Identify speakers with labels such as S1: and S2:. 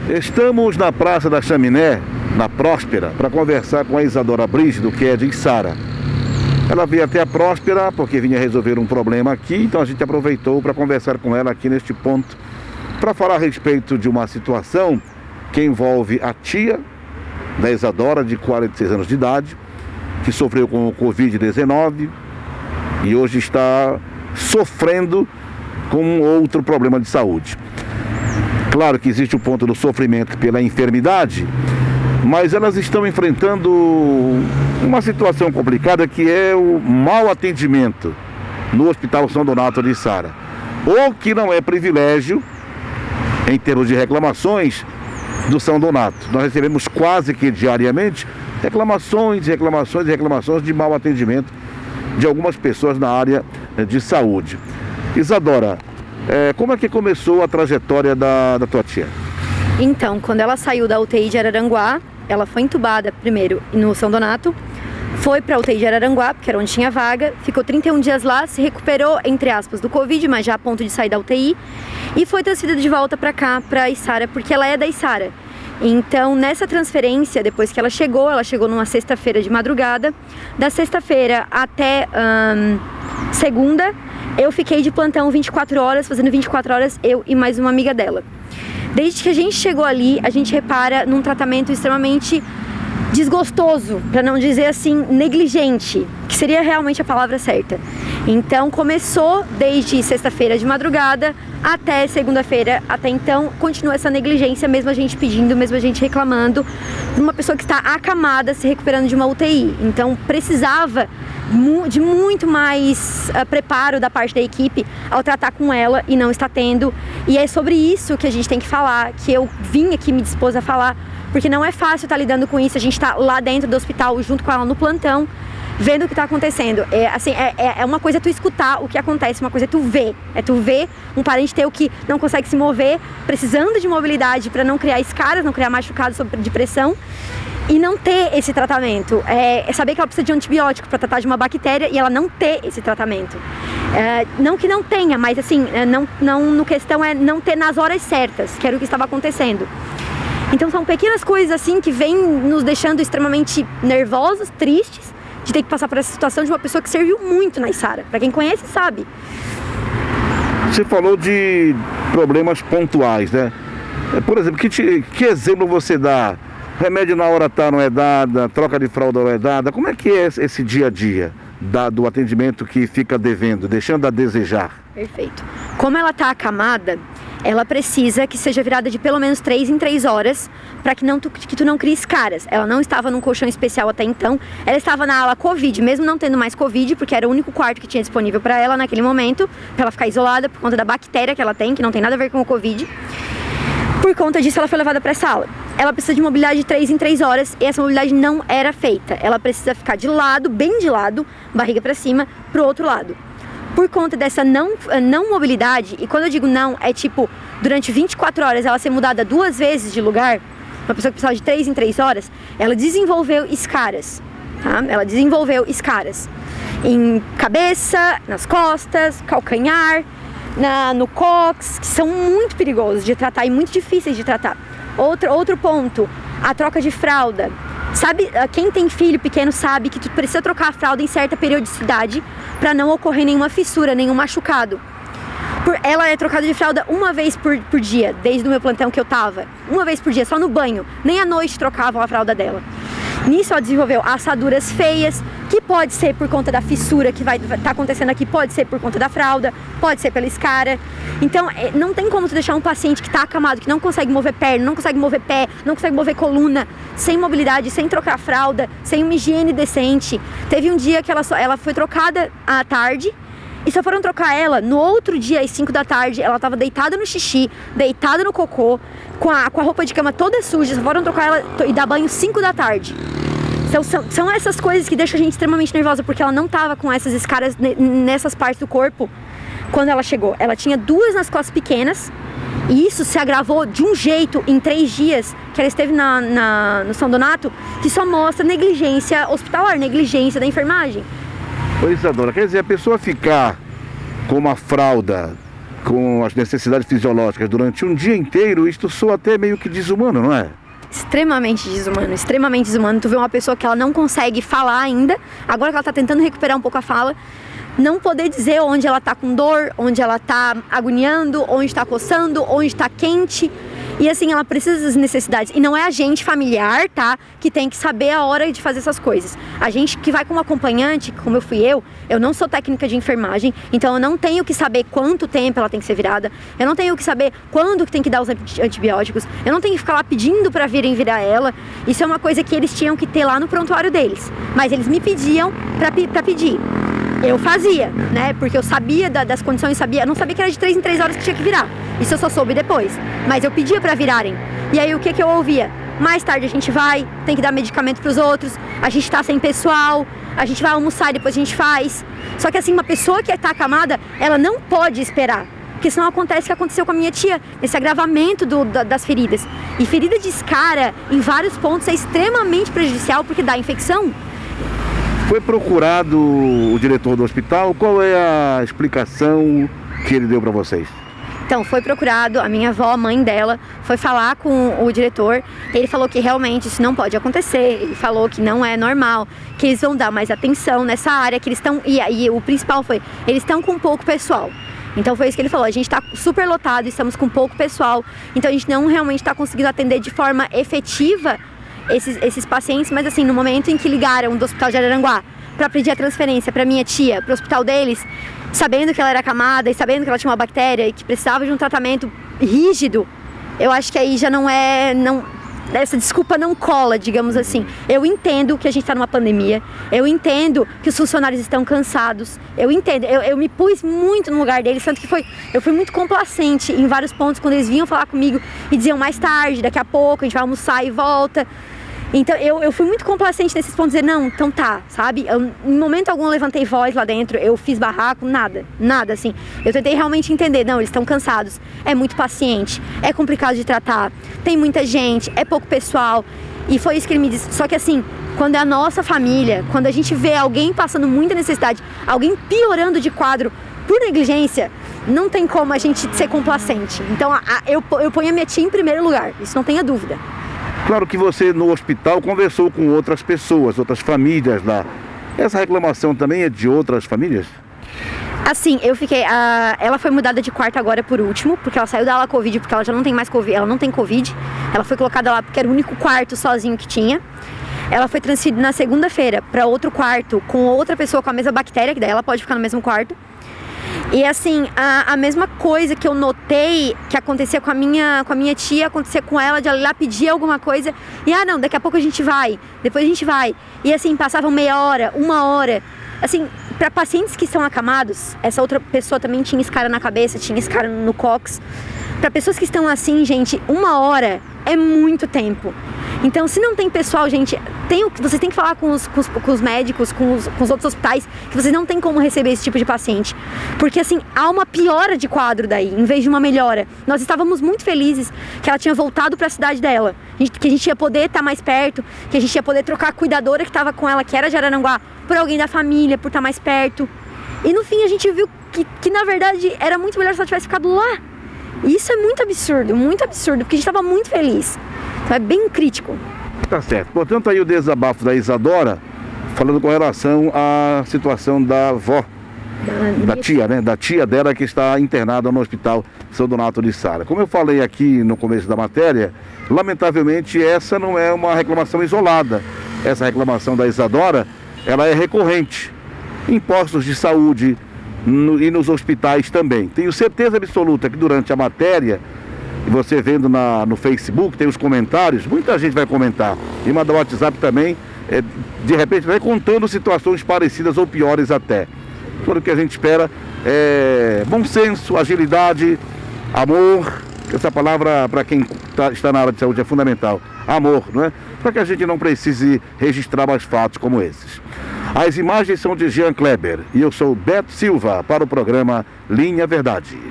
S1: Estamos na Praça da Chaminé, na Próspera, para conversar com a Isadora Brígido, que é de Içara. Ela veio até a Próspera porque vinha resolver um problema aqui, então a gente aproveitou para conversar com ela aqui neste ponto, para falar a respeito de uma situação que envolve a tia da Isadora, de 46 anos de idade, que sofreu com o Covid-19 e hoje está sofrendo com outro problema de saúde. Claro que existe o ponto do sofrimento pela enfermidade, mas elas estão enfrentando uma situação complicada, que é o mau atendimento no Hospital São Donato de Içara, o que não é privilégio em termos de reclamações do São Donato. Nós recebemos quase que diariamente reclamações de mau atendimento de algumas pessoas na área de saúde. Isadora, como é que começou a trajetória da tua tia?
S2: Então, quando ela saiu da UTI de Araranguá, ela foi entubada primeiro no São Donato, foi para a UTI de Araranguá, porque era onde tinha vaga, ficou 31 dias lá, se recuperou, entre aspas, do Covid, mas já a ponto de sair da UTI, e foi transferida de volta para cá, para Içara, porque ela é da Içara. Então, nessa transferência, depois que ela chegou numa sexta-feira de madrugada, da sexta-feira até segunda, eu fiquei de plantão 24 horas, fazendo 24 horas, eu e mais uma amiga dela. Desde que a gente chegou ali, a gente repara num tratamento extremamente desgostoso, para não dizer assim, negligente, que seria realmente a palavra certa. Então começou desde sexta-feira de madrugada até segunda-feira, até então continua essa negligência, mesmo a gente pedindo, mesmo a gente reclamando, de uma pessoa que está acamada, se recuperando de uma UTI. Então precisava de muito mais preparo da parte da equipe ao tratar com ela, e não está tendo. E é sobre isso que a gente tem que falar, que eu vim aqui me dispôs a falar, porque não é fácil estar lidando com isso. A gente está lá dentro do hospital junto com ela no plantão, vendo o que está acontecendo. É uma coisa tu escutar o que acontece, uma coisa é tu ver. É tu ver um parente teu que não consegue se mover, precisando de mobilidade para não criar escaras, não criar machucados de pressão, e não ter esse tratamento. É saber que ela precisa de um antibiótico para tratar de uma bactéria e ela não ter esse tratamento. Não que não tenha, mas assim, no questão é não ter nas horas certas, que era o que estava acontecendo. Então são pequenas coisas assim que vêm nos deixando extremamente nervosos, tristes, de ter que passar por essa situação de uma pessoa que serviu muito na Içara. Para quem conhece, sabe.
S1: Você falou de problemas pontuais, né? Por exemplo, que exemplo você dá? Remédio na hora tá, não é dada, troca de fralda não é dada. Como é que é esse dia a dia do atendimento que fica devendo, deixando a desejar?
S2: Perfeito. Como ela tá acamada, ela precisa que seja virada de pelo menos 3 em 3 horas para que tu não crie escaras. Ela não estava num colchão especial até então, ela estava na ala Covid, mesmo não tendo mais Covid, porque era o único quarto que tinha disponível para ela naquele momento, para ela ficar isolada por conta da bactéria que ela tem, que não tem nada a ver com o Covid. Por conta disso, ela foi levada para essa ala. Ela precisa de mobilidade de 3 em 3 horas e essa mobilidade não era feita. Ela precisa ficar de lado, bem de lado, barriga para cima, pro outro lado. Por conta dessa não mobilidade, e quando eu digo não, é tipo, durante 24 horas ela ser mudada 2 vezes de lugar, uma pessoa que precisava de 3 em 3 horas, ela desenvolveu escaras, tá? Ela desenvolveu escaras em cabeça, nas costas, calcanhar, no cóccix, que são muito perigosos de tratar e muito difíceis de tratar. Outro ponto, a troca de fralda. Sabe, quem tem filho pequeno sabe que tu precisa trocar a fralda em certa periodicidade para não ocorrer nenhuma fissura, nenhum machucado. Ela é trocada de fralda uma vez por dia, desde o meu plantão que eu tava. Uma vez por dia, só no banho. Nem à noite trocavam a fralda dela. Nisso ela desenvolveu assaduras feias, que pode ser por conta da fissura que vai estar acontecendo aqui, pode ser por conta da fralda, pode ser pela escara. Então não tem como tu deixar um paciente que está acamado, que não consegue mover perna, não consegue mover pé, não consegue mover coluna, sem mobilidade, sem trocar fralda, sem uma higiene decente. Teve um dia que ela foi trocada à tarde, e só foram trocar ela no outro dia, às 5 da tarde. Ela estava deitada no xixi, deitada no cocô, com a roupa de cama toda suja. Só foram trocar ela e dar banho 5 da tarde. Então são essas coisas que deixam a gente extremamente nervosa, porque ela não estava com essas escaras nessas partes do corpo quando ela chegou. Ela tinha 2 nas costas pequenas, e isso se agravou de um jeito em 3 dias que ela esteve no São Donato, que só mostra negligência hospitalar, negligência da enfermagem.
S1: Ô Isadora, quer dizer, a pessoa ficar com uma fralda com as necessidades fisiológicas durante um dia inteiro, isto soa até meio que desumano, não é?
S2: Extremamente desumano, extremamente desumano. Tu vê uma pessoa que ela não consegue falar ainda, agora que ela tá tentando recuperar um pouco a fala, não poder dizer onde ela tá com dor, onde ela tá agoniando, onde tá coçando, onde tá quente. E assim, ela precisa das necessidades. E não é a gente familiar, tá? Que tem que saber a hora de fazer essas coisas. A gente que vai como acompanhante, como eu não sou técnica de enfermagem, então eu não tenho que saber quanto tempo ela tem que ser virada. Eu não tenho que saber quando que tem que dar os antibióticos. Eu não tenho que ficar lá pedindo pra virem virar ela. Isso é uma coisa que eles tinham que ter lá no prontuário deles. Mas eles me pediam pra pedir. Eu fazia, né? Porque eu sabia das condições, eu não sabia que era de 3 em 3 horas que tinha que virar. Isso eu só soube depois. Mas eu pedia pra virarem. E aí o que eu ouvia? Mais tarde a gente vai, tem que dar medicamento pros outros, a gente tá sem pessoal, a gente vai almoçar e depois a gente faz. Só que assim, uma pessoa que tá acamada, ela não pode esperar. Porque senão acontece o que aconteceu com a minha tia, esse agravamento das feridas. E ferida de escara, em vários pontos, é extremamente prejudicial porque dá infecção.
S1: Foi procurado o diretor do hospital, qual é a explicação que ele deu para vocês?
S2: Então, foi procurado, a minha avó, a mãe dela, foi falar com o diretor, ele falou que realmente isso não pode acontecer, ele falou que não é normal, que eles vão dar mais atenção nessa área, que eles estão, e o principal foi, eles estão com pouco pessoal. Então foi isso que ele falou, a gente está super lotado, estamos com pouco pessoal, então a gente não realmente está conseguindo atender de forma efetiva esses pacientes, mas assim, no momento em que ligaram do hospital de Araranguá para pedir a transferência para minha tia, para o hospital deles, sabendo que ela era acamada e sabendo que ela tinha uma bactéria e que precisava de um tratamento rígido, eu acho que aí já essa desculpa não cola, digamos assim. Eu entendo que a gente está numa pandemia, eu entendo que os funcionários estão cansados, eu entendo, eu me pus muito no lugar deles, tanto que eu fui muito complacente em vários pontos quando eles vinham falar comigo e diziam mais tarde, daqui a pouco a gente vai almoçar e volta. Então eu fui muito complacente nesses pontos, dizer não, então tá, sabe? Em momento algum eu levantei voz lá dentro, eu fiz barraco, nada assim. Eu tentei realmente entender, não, eles estão cansados, é muito paciente, é complicado de tratar, tem muita gente, é pouco pessoal. E foi isso que ele me disse. Só que assim, quando é a nossa família, quando a gente vê alguém passando muita necessidade, alguém piorando de quadro por negligência, não tem como a gente ser complacente. Então eu ponho a minha tia em primeiro lugar, isso não tenha dúvida.
S1: Claro que você no hospital conversou com outras pessoas, outras famílias lá. Essa reclamação também é de outras famílias?
S2: Assim, ela foi mudada de quarto agora por último, porque ela saiu da ala Covid, porque ela já não tem mais Covid, ela não tem Covid. Ela foi colocada lá porque era o único quarto sozinho que tinha. Ela foi transferida na segunda-feira para outro quarto com outra pessoa com a mesma bactéria, que daí ela pode ficar no mesmo quarto. E assim, a mesma coisa que eu notei que acontecia com a minha tia, acontecia com ela, de ela ir lá pedir alguma coisa e não, daqui a pouco a gente vai, depois a gente vai. E assim, passavam meia hora, 1 hora. Assim, para pacientes que são acamados, essa outra pessoa também tinha escara na cabeça, tinha escara no cóccix. Para pessoas que estão assim, gente, 1 hora é muito tempo. Então, se não tem pessoal, gente, vocês têm que falar com os médicos, com os outros hospitais, que vocês não têm como receber esse tipo de paciente. Porque, assim, há uma piora de quadro daí, em vez de uma melhora. Nós estávamos muito felizes que ela tinha voltado para a cidade dela, que a gente ia poder estar mais perto, que a gente ia poder trocar a cuidadora que estava com ela, que era de Araranguá, por alguém da família, por estar mais perto. E, no fim, a gente viu que na verdade, era muito melhor se ela tivesse ficado lá. E isso é muito absurdo, porque a gente estava muito feliz. Então é bem crítico.
S1: Tá certo. Portanto, aí o desabafo da Isadora, falando com relação à situação da avó, da tia, né? Da tia dela que está internada no Hospital São Donato de Sara. Como eu falei aqui no começo da matéria, lamentavelmente essa não é uma reclamação isolada. Essa reclamação da Isadora, ela é recorrente. Em postos de saúde e nos hospitais também. Tenho certeza absoluta que durante a matéria, você vendo no Facebook, tem os comentários, muita gente vai comentar. E mandar o WhatsApp também, de repente vai contando situações parecidas ou piores até. Tudo que a gente espera é bom senso, agilidade, amor. Essa palavra para quem está na área de saúde é fundamental. Amor, não é? Para que a gente não precise registrar mais fatos como esses. As imagens são de Jean Kleber e eu sou Beto Silva para o programa Linha Verdade.